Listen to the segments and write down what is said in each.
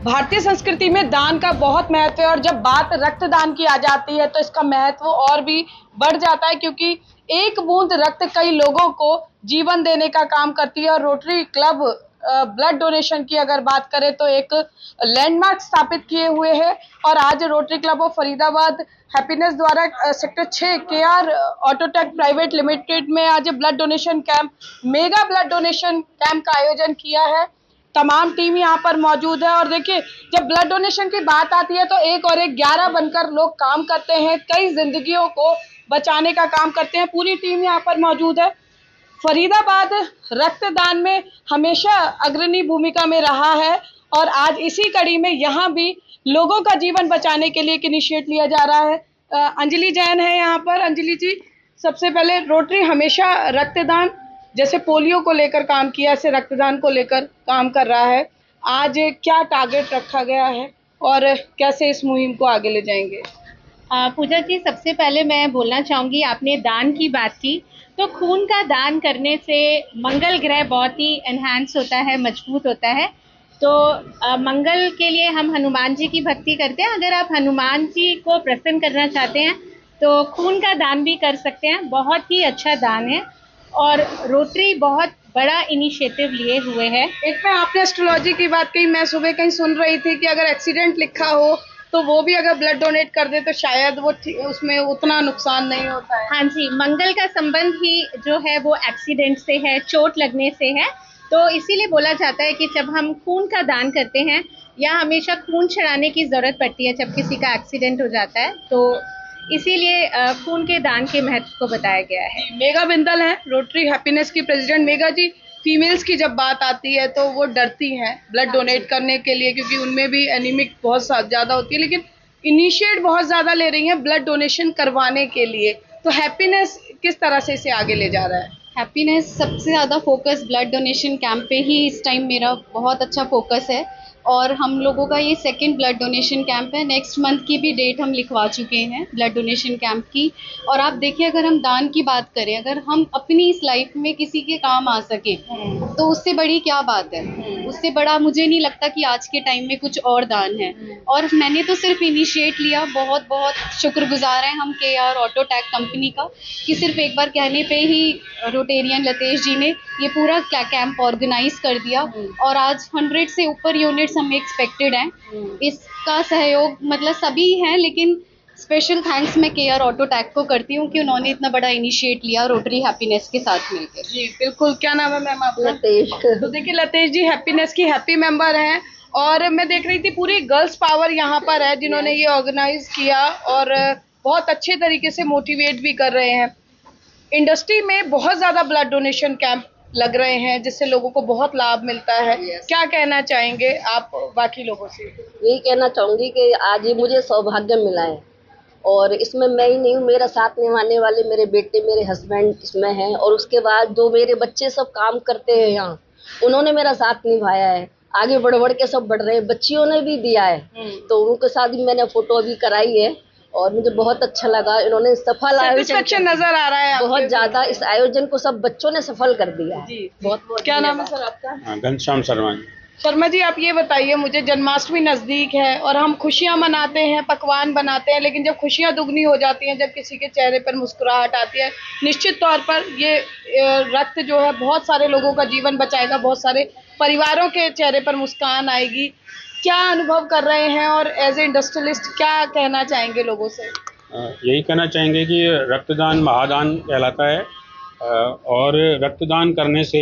भारतीय संस्कृति में दान का बहुत महत्व है और जब बात रक्तदान की आ जाती है तो इसका महत्व और भी बढ़ जाता है, क्योंकि एक बूंद रक्त कई लोगों को जीवन देने का काम करती है। और रोटरी क्लब ब्लड डोनेशन की अगर बात करें तो एक लैंडमार्क स्थापित किए हुए है। और आज Rotary Club of Faridabad happiness द्वारा sector 6 KR Autotech private limited में आज blood donation camp, mega blood donation camp का आयोजन किया है। तमाम टीम यहाँ पर मौजूद है और देखिए, जब ब्लड डोनेशन की बात आती है तो एक और एक 11 बनकर लोग काम करते हैं, कई जिंदगियों को बचाने का काम करते हैं। पूरी टीम यहाँ पर मौजूद है। फरीदाबाद रक्तदान में हमेशा अग्रणी भूमिका में रहा है और आज इसी कड़ी में यहाँ भी लोगों का जीवन बचाने के लिए एक इनिशिएट लिया जा रहा है। अंजलि जैन है यहाँ पर। अंजलि जी, सबसे पहले रोटरी हमेशा रक्तदान, जैसे पोलियो को लेकर काम किया, ऐसे रक्तदान को लेकर काम कर रहा है। आज क्या टारगेट रखा गया है और कैसे इस मुहिम को आगे ले जाएंगे? पूजा जी, सबसे पहले मैं बोलना चाहूँगी, आपने दान की बात की, तो खून का दान करने से मंगल ग्रह बहुत ही एनहांस होता है, मजबूत होता है। तो मंगल के लिए हम हनुमान जी की भक्ति करते हैं। अगर आप हनुमान जी को प्रसन्न करना चाहते हैं तो खून का दान भी कर सकते हैं, बहुत ही अच्छा दान है। और रोटरी बहुत बड़ा इनिशिएटिव लिए हुए है। एक में आपने एस्ट्रोलॉजी की बात कही, मैं सुबह कहीं सुन रही थी कि अगर एक्सीडेंट लिखा हो तो वो भी अगर ब्लड डोनेट कर दे तो शायद वो उसमें उतना नुकसान नहीं होता है। हाँ जी, मंगल का संबंध ही जो है वो एक्सीडेंट से है, चोट लगने से है। तो इसीलिए बोला जाता है कि जब हम खून का दान करते हैं या हमेशा खून चढ़ाने की ज़रूरत पड़ती है जब किसी का एक्सीडेंट हो जाता है, तो इसीलिए खून के दान के महत्व को बताया गया है। मेगा बिंदल है रोटरी हैप्पीनेस की प्रेसिडेंट। मेगा जी, फीमेल्स की जब बात आती है तो वो डरती हैं ब्लड डोनेट करने के लिए, क्योंकि उनमें भी एनीमिक बहुत ज़्यादा होती है, लेकिन इनिशिएट बहुत ज़्यादा ले रही हैं ब्लड डोनेशन करवाने के लिए। तो हैप्पीनेस किस तरह से इसे आगे ले जा रहा है? हैप्पीनेस सबसे ज़्यादा फोकस ब्लड डोनेशन कैंप पे ही इस टाइम मेरा बहुत अच्छा फोकस है और हम लोगों का ये सेकंड ब्लड डोनेशन कैंप है। नेक्स्ट मंथ की भी डेट हम लिखवा चुके हैं ब्लड डोनेशन कैंप की। और आप देखिए, अगर हम दान की बात करें, अगर हम अपनी इस लाइफ में किसी के काम आ सके तो उससे बड़ी क्या बात है। उससे बड़ा मुझे नहीं लगता कि आज के टाइम में कुछ और दान है। और मैंने तो सिर्फ इनिशिएट लिया, बहुत बहुत शुक्रगुजार हैं हम केआर ऑटोटेक कंपनी का कि सिर्फ एक बार कहने पे ही रोटेरियन लतेश जी ने ये पूरा कैंप ऑर्गेनाइज कर दिया और आज 100 से ऊपर यूनिट्स हमें एक्सपेक्टेड हैं। इसका सहयोग मतलब सभी हैं, लेकिन स्पेशल थैंक्स मैं केआर ऑटोटेक को करती हूँ कि उन्होंने इतना बड़ा इनिशिएट लिया रोटरी हैप्पीनेस के साथ मिलकर। जी बिल्कुल। क्या नाम है मैम आपका? लतेश। तो देखिए, लतेश जी हैप्पीनेस की हैप्पी मेंबर हैं और मैं देख रही थी पूरी गर्ल्स पावर यहाँ पर है जिन्होंने ये ऑर्गेनाइज किया और बहुत अच्छे तरीके से मोटिवेट भी कर रहे हैं। इंडस्ट्री में बहुत ज़्यादा ब्लड डोनेशन कैंप लग रहे हैं जिससे लोगों को बहुत लाभ मिलता है। क्या कहना चाहेंगे आप बाकी लोगों से? यही कहना चाहूँगी कि आज ये मुझे सौभाग्य मिला है और इसमें मैं ही नहीं हूँ, मेरा साथ निभाने वाले मेरे बेटे, मेरे हस्बैंड इसमें हैं और उसके बाद जो मेरे बच्चे सब काम करते हैं यहाँ, उन्होंने मेरा साथ निभाया है। आगे बढ़ बढ़ के सब बढ़ रहे हैं, बच्चियों ने भी दिया है, तो उनके साथ भी मैंने फोटो अभी कराई है और मुझे बहुत अच्छा लगा। इन्होंने सफल आयोजन नजर आ रहा है बहुत ज्यादा, इस आयोजन को सब बच्चों ने सफल कर दिया है। जी बहुत बहुत। क्या नाम है सर आपका? घनश्याम शर्मा जी। शर्मा जी, आप ये बताइए मुझे, जन्माष्टमी नज़दीक है और हम खुशियां मनाते हैं, पकवान बनाते हैं, लेकिन जब खुशियां दुगनी हो जाती हैं, जब किसी के चेहरे पर मुस्कुराहट आती है, निश्चित तौर पर ये रक्त जो है बहुत सारे लोगों का जीवन बचाएगा, बहुत सारे परिवारों के चेहरे पर मुस्कान आएगी। क्या अनुभव कर रहे हैं और एज ए इंडस्ट्रियलिस्ट क्या कहना चाहेंगे लोगों से? यही कहना चाहेंगे कि रक्तदान महादान कहलाता है और रक्तदान करने से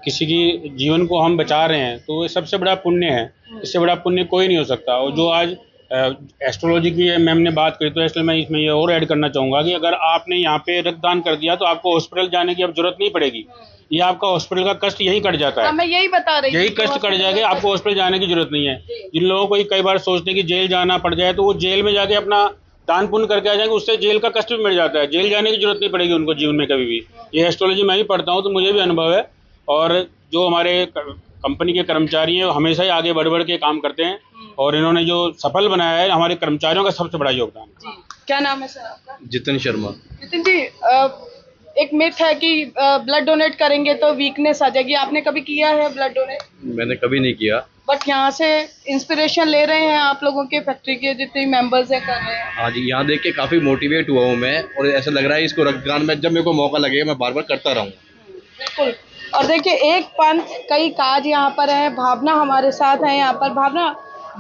किसी की जीवन को हम बचा रहे हैं तो ये सबसे बड़ा पुण्य है। इससे बड़ा पुण्य कोई नहीं हो सकता। और जो आज एस्ट्रोलॉजी की मैम ने बात करी, तो इसलिए मैं इसमें ये और ऐड करना चाहूँगा कि अगर आपने यहाँ पे रक्तदान कर दिया तो आपको हॉस्पिटल जाने की अब जरूरत नहीं पड़ेगी। ये आपका हॉस्पिटल का कष्ट यहीं कट जाता है। मैं यही बता रही हूँ, यही कष्ट कट जाएगा, आपको हॉस्पिटल जाने की जरूरत नहीं है। जिन लोगों को कई बार सोचते हैं कि जेल जाना पड़ जाए, तो वो जेल में जाके अपना दान पुण्य करके आ जाएंगे, उससे जेल का कष्ट भी मिट जाता है। जेल जाने की जरूरत नहीं पड़ेगी उनको जीवन में कभी भी। ये एस्ट्रोलॉजी मैं ही पढ़ता हूँ तो मुझे भी अनुभव है। और जो हमारे कंपनी के कर्मचारी हैं वो हमेशा ही आगे बढ़ बढ़ के काम करते हैं और इन्होंने जो सफल बनाया है, हमारे कर्मचारियों का सबसे बड़ा योगदान। क्या नाम है सर आपका? जितिन शर्मा। जितिन जी, एक मिथ है कि ब्लड डोनेट करेंगे तो वीकनेस आ जाएगी। आपने कभी किया है ब्लड डोनेट? मैंने कभी नहीं किया, बट यहाँ से इंस्पिरेशन ले रहे हैं आप लोगों के फैक्ट्री के जितने मेंबर्स हैं कर रहे हैं। हाँ जी, यहाँ देख के काफ़ी मोटिवेट हुआ हूँ मैं, और ऐसा लग रहा है इसको रक्तदान में जब मेरे को मौका लगेगा मैं बार बार करता रहूँगा। बिल्कुल। और देखिए एक पंथ कई काज यहाँ पर है, भावना हमारे साथ है यहाँ पर। भावना,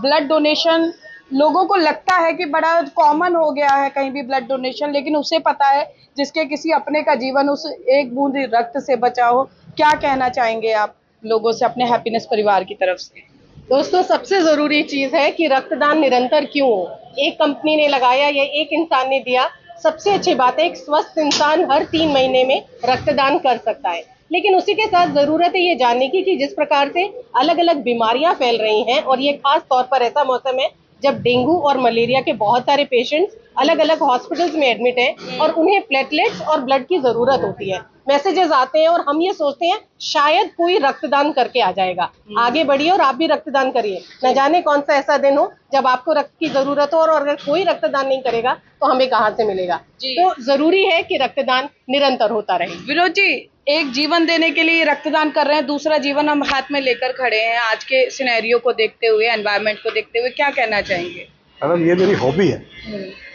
ब्लड डोनेशन लोगों को लगता है कि बड़ा कॉमन हो गया है कहीं भी ब्लड डोनेशन, लेकिन उसे पता है जिसके किसी अपने का जीवन उस एक बूंद रक्त से बचा हो। क्या कहना चाहेंगे आप लोगों से अपने हैप्पीनेस परिवार की तरफ से? दोस्तों, सबसे ज़रूरी चीज़ है कि रक्तदान निरंतर क्यों हो। एक कंपनी ने लगाया या एक इंसान ने दिया, सबसे अच्छी बात है एक स्वस्थ इंसान हर 3 महीने में रक्तदान कर सकता है। लेकिन उसी के साथ ज़रूरत है ये जानने की कि जिस प्रकार से अलग अलग बीमारियां फैल रही हैं, और ये खास तौर पर ऐसा मौसम है जब डेंगू और मलेरिया के बहुत सारे पेशेंट्स अलग अलग हॉस्पिटल्स में एडमिट हैं और उन्हें प्लेटलेट्स और ब्लड की ज़रूरत होती है। मैसेजेस आते हैं और हम ये सोचते हैं शायद कोई रक्तदान करके आ जाएगा। आगे बढ़िए और आप भी रक्तदान करिए। न जाने कौन सा ऐसा दिन हो जब आपको रक्त की जरूरत हो, और अगर कोई रक्तदान नहीं करेगा तो हमें कहाँ से मिलेगा। तो जरूरी है कि रक्तदान निरंतर होता रहे। विनोद जी, एक जीवन देने के लिए रक्तदान कर रहे हैं, दूसरा जीवन हम हाथ में लेकर खड़े हैं आज के सिनेरियो को देखते हुए, एनवायरनमेंट को देखते हुए, क्या कहना चाहेंगे? मैडम, ये मेरी हॉबी है।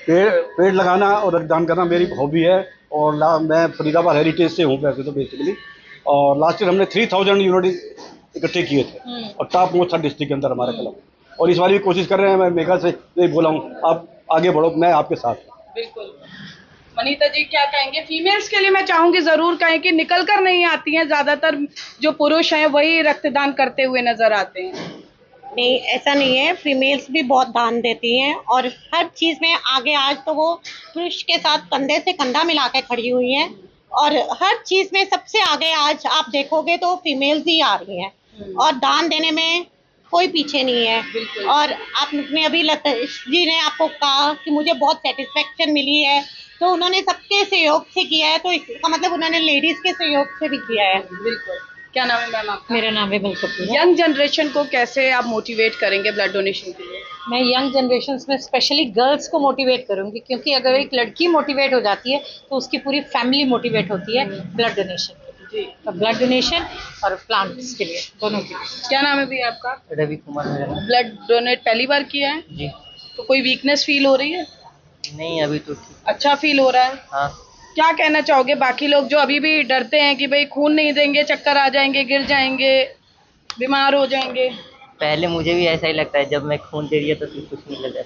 पेड़ लगाना और रक्तदान करना मेरी हॉबी है। और मैं फरीदाबाद हेरिटेज से हूँ वैसे तो बेसिकली, और लास्ट ईयर हमने 3000 यूनिट इकट्ठे किए थे और टॉप मोस्ट था डिस्ट्रिक्ट के अंदर हमारा क्लब। और इस बार भी कोशिश कर रहे हैं। मैं मेघा से यही बोला हूँ, आप आगे बढ़ो, मैं आपके साथ हूँ। बिल्कुल। वनीता जी क्या कहेंगे? फीमेल्स के लिए मैं चाहूंगी जरूर कहें कि निकल कर नहीं आती हैं, ज्यादातर जो पुरुष हैं वही रक्तदान करते हुए नजर आते हैं। नहीं, ऐसा नहीं है, फीमेल्स भी बहुत दान देती हैं और हर चीज़ में आगे। आज तो वो पुरुष के साथ कंधे से कंधा मिला के खड़ी हुई हैं, और हर चीज़ में सबसे आगे आज आप देखोगे तो फीमेल्स ही आ रही हैं, और दान देने में कोई पीछे नहीं है। और आपने अभी लतेश जी ने आपको कहा कि मुझे बहुत सेटिस्फेक्शन मिली है, तो उन्होंने सबके सहयोग से किया है, तो इसका मतलब उन्होंने लेडीज़ के सहयोग से भी किया है। बिल्कुल। क्या नाम है मैम आपका? मेरा नाम है बलकपुर। यंग जनरेशन को कैसे आप मोटिवेट करेंगे ब्लड डोनेशन के लिए? मैं यंग जनरेशन में स्पेशली गर्ल्स को मोटिवेट करूंगी, क्योंकि अगर एक लड़की मोटिवेट हो जाती है तो उसकी पूरी फैमिली मोटिवेट होती है ब्लड डोनेशन के लिए। तो ब्लड डोनेशन और प्लांट्स के लिए, दोनों के लिए। क्या नाम है भैया आपका? रवि कुमार मेरा नाम। ब्लड डोनेट पहली बार किया है जी। तो कोई वीकनेस फील हो रही है? नहीं, अभी तो ठीक। अच्छा फील हो रहा है? हाँ। क्या कहना चाहोगे बाकी लोग जो अभी भी डरते हैं कि भाई खून नहीं देंगे चक्कर आ जाएंगे, गिर जाएंगे, बीमार हो जाएंगे? पहले मुझे भी ऐसा ही लगता है, जब मैं खून दे दिया तो फिर कुछ नहीं लगा।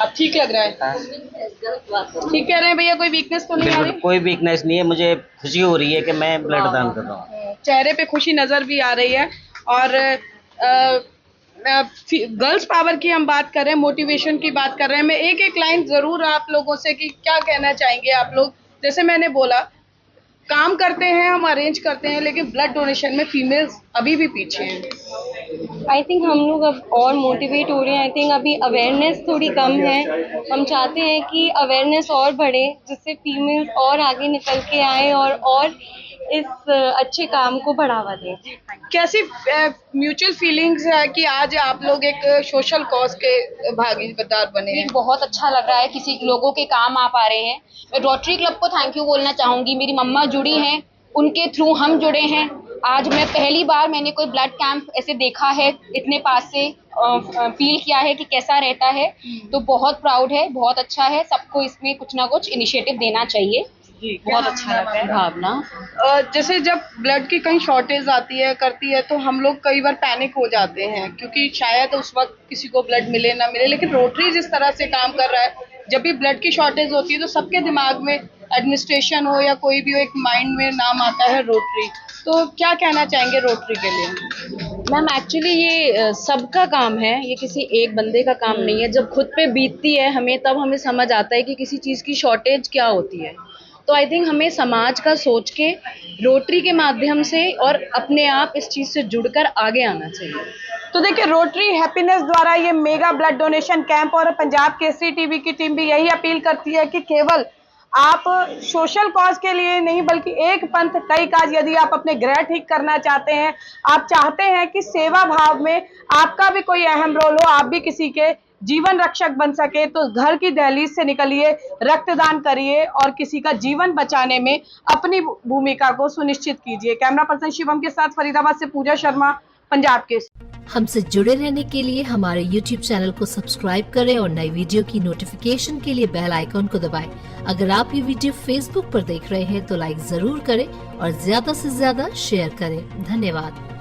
अब ठीक लग रहा है? हाँ। ठीक कह रहे हैं भैया, कोई वीकनेस तो नहीं आ रही? कोई वीकनेस नहीं है, मुझे खुशी हो रही है कि मैं ब्लड दान कर रहा हूँ। चेहरे पे खुशी नजर भी आ रही है। और गर्ल्स पावर की हम बात कर रहे हैं, मोटिवेशन की बात कर रहे हैं। मैं एक एक लाइन जरूर आप लोगों से कि क्या कहना चाहेंगे आप लोग? जैसे मैंने बोला, काम करते हैं हम, अरेंज करते हैं, लेकिन ब्लड डोनेशन में फीमेल्स अभी भी पीछे हैं। आई थिंक हम लोग अब और मोटिवेट हो रहे हैं। आई थिंक अभी अवेयरनेस थोड़ी कम है। हम चाहते हैं कि अवेयरनेस और बढ़े, जिससे फीमेल्स और आगे निकल के आए और इस अच्छे काम को बढ़ावा दें। कैसी म्यूचुअल फीलिंग्स है कि आज आप लोग एक सोशल कॉज के भागीदार बने हैं? बहुत अच्छा लग रहा है, किसी लोगों के काम आ पा रहे हैं। मैं रोटरी क्लब को थैंक यू बोलना चाहूँगी। मेरी मम्मा जुड़ी हैं, उनके थ्रू हम जुड़े हैं। आज मैं पहली बार मैंने कोई ब्लड कैंप ऐसे देखा है, इतने पास से फील किया है कि कैसा रहता है, तो बहुत प्राउड है, बहुत अच्छा है। सबको इसमें कुछ ना कुछ इनिशिएटिव देना चाहिए। जी, बहुत अच्छा लग रहा है। भावना, जैसे जब ब्लड की कहीं शॉर्टेज आती है करती है तो हम लोग कई बार पैनिक हो जाते हैं, क्योंकि शायद उस वक्त किसी को ब्लड मिले ना मिले। लेकिन रोटरी जिस तरह से काम कर रहा है, जब भी ब्लड की शॉर्टेज होती है तो सबके दिमाग में, एडमिनिस्ट्रेशन हो या कोई भी हो, एक माइंड में नाम आता है रोटरी। तो क्या कहना चाहेंगे रोटरी के लिए? मैम, एक्चुअली ये सबका काम है, ये किसी एक बंदे का काम नहीं है। जब खुद पे बीतती है हमें, तब हमें समझ आता है कि किसी चीज़ की शॉर्टेज क्या होती है। तो आई थिंक हमें समाज का सोच के रोटरी के माध्यम से और अपने आप इस चीज़ से जुड़कर आगे आना चाहिए। तो देखिए, रोटरी हैप्पीनेस द्वारा ये मेगा ब्लड डोनेशन कैंप और पंजाब केसरी टीवी की टीम भी यही अपील करती है कि केवल आप सोशल कॉज के लिए नहीं, बल्कि एक पंथ कई काज। यदि आप अपने ग्रह ठीक करना चाहते हैं, आप चाहते हैं कि सेवा भाव में आपका भी कोई अहम रोल हो, आप भी किसी के जीवन रक्षक बन सके, तो घर की दहलीज से निकलिए, रक्तदान करिए और किसी का जीवन बचाने में अपनी भूमिका को सुनिश्चित कीजिए। कैमरा पर्सन शिवम के साथ फरीदाबाद से पूजा शर्मा, पंजाब केसरी। हमसे जुड़े रहने के लिए हमारे YouTube चैनल को सब्सक्राइब करें और नई वीडियो की नोटिफिकेशन के लिए बेल आइकॉन को दबाएं। अगर आप ये वीडियो Facebook पर देख रहे हैं तो लाइक जरूर करें और ज्यादा से ज्यादा शेयर करें। धन्यवाद।